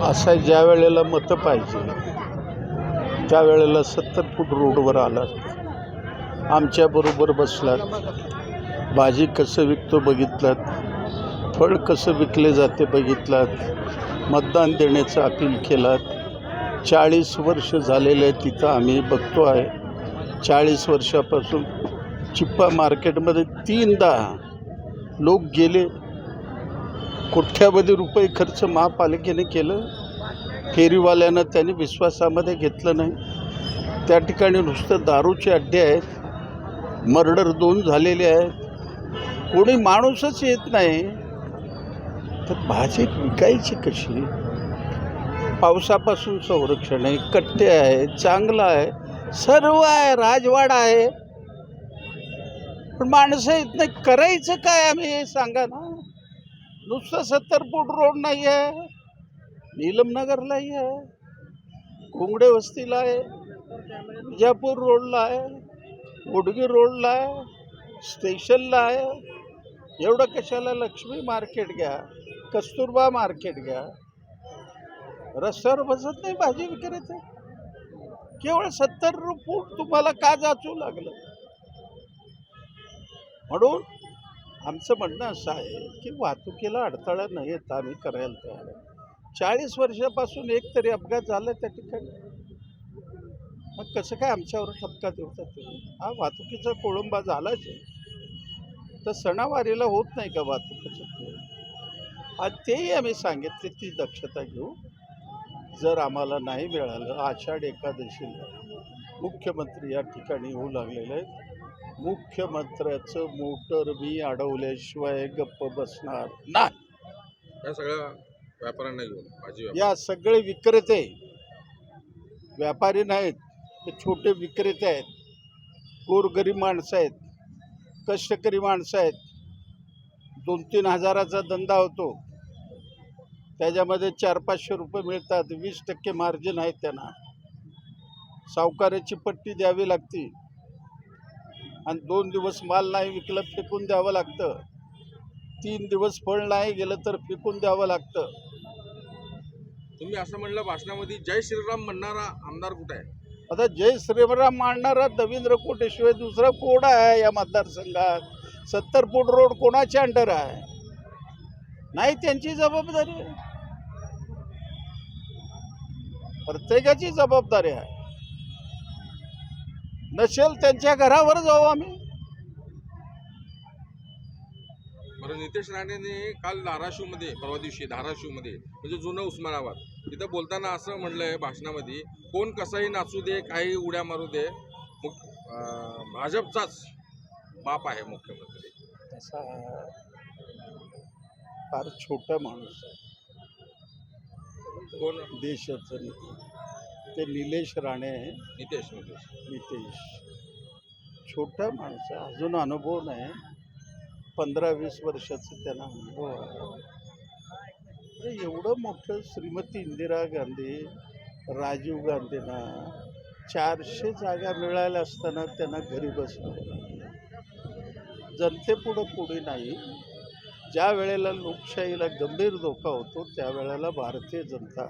असा ज्या वेळेला मतं पाहिजे त्यावेळेला 70 फूट रोडवर आलात, आमच्याबरोबर बसलात, भाजी कसं विकतो बघितलात, फळ कसं विकले जाते बघितलात, मतदान देण्याचं अपील केलात. 40 वर्ष झालेले तिथं आम्ही बघतो आहे. 40 वर्षापासून चिप्पा मार्केटमध्ये 3दा लोक गेले. कोट्यावधी रुपये खर्च महापालिकेने केलं. फेरीवाल्यांना त्यांनी विश्वासामध्ये घेतलं नाही. त्या ठिकाणी नुसतं दारूचे अड्डे आहेत, मर्डर 2 झालेले आहेत, कोणी माणूसच येत नाही. तर भाजी विकायची कशी? पावसापासून संरक्षण आहे, कट्टे आहे, चांगलं आहे, सर्व आहे, राजवाडा आहे, पण माणसं येत नाही. करायचं काय आम्ही हे सांगा ना. नुसतं 70 फूट रोड नाही आहे, नीलमनगरलाही आहे, घोंगडे वस्तीला आहे, विजापूर रोडला आहे, उडगी रोडला आहे, स्टेशनला आहे. एवढं कशाला? लक्ष्मी मार्केट घ्या, कस्तुरबा मार्केट घ्या. रस्त्यावर बसत नाही भाजी विक्रेते. केवळ 70 फूट तुम्हाला का जाचू लागलं? म्हणून आमचं म्हणणं असं आहे की वाहतुकीला अडथळा न येता आम्ही करायला तयार आहे. 40 वर्षापासून एक तरी अपघात झाला त्या ठिकाणी. मग कसं काय आमच्यावर ठपका देतात तुम्ही? हा वाहतुकीचा कोळंबा झालाच आहे. तर सणावारीला होत नाही का वाहतुकीचं? आज तेही आम्ही सांगितले, ती दक्षता घेऊ. जर आम्हाला नाही मिळालं, आषाढ एकादशीला मुख्यमंत्री या ठिकाणी येऊ लागलेले आहेत. मुख्यमंत्र्याचं मोटर मी अडवल्याशिवाय गप्प बसणार नाही. या सगळ्या व्यापाऱ्यांना घेऊन या सगळे विक्रेते व्यापारी नाहीत, ते छोटे विक्रेते आहेत, गोरगरीब माणसं आहेत, कष्टकरी माणसं आहेत. 2-3 हजाराचा धंदा होतो, त्याच्यामध्ये 400-500 रुपये मिळतात. 20% मार्जिन आहे त्यांना. सावकाराची पट्टी द्यावी लागते आणि 2 दिवस माल नाही विकलं फेकून द्यावं लागतं. 3 दिवस फळ नाही गेलं तर फेकून द्यावं लागतं. तुम्ही असं म्हणलं भाषणामध्ये, जय श्रीराम म्हणणारा आमदार कुठे आहे? आता जय श्रीराम मांडणारा रवींद्र कोटेशिवाय दुसरा कोण आहे या मतदारसंघात? 70 फूट रोड कोणाच्या अंडर आहे? नाही, त्यांची जबाबदारी आहे, प्रत्येकाची जबाबदारी आहे. नसेल त्यांच्या घरावर जाऊ आम्ही. बरं, नितेश राणेंनी काल धाराशिवमध्ये, परवा दिवशी धाराशिवमध्ये, म्हणजे जुनं उस्मानाबाद, तिथं बोलताना असं म्हणलंय भाषणामध्ये, कोण कसाही नाचू दे, काही उड्या मारू दे, भाजपचाच बाप आहे मुख्यमंत्री. तसा फार छोटा माणूस आहे. कोण? देशाचं ते निलेश राणे आहे. नितेश छोटा माणूस आहे, अजून अनुभव नाही. 15-20 वर्षाचं त्यांना अनुभव आहे. एवढं मोठं श्रीमती इंदिरा गांधी, राजीव गांधींना 400 जागा मिळाल्या असताना त्यांना घरी बसवलं. जनतेपुढं कोणी नाही. ज्या वेळेला लोकशाहीला गंभीर धोका होतो त्यावेळेला भारतीय जनता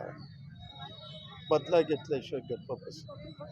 बदला घेतल्याशिवाय गप्प बसते.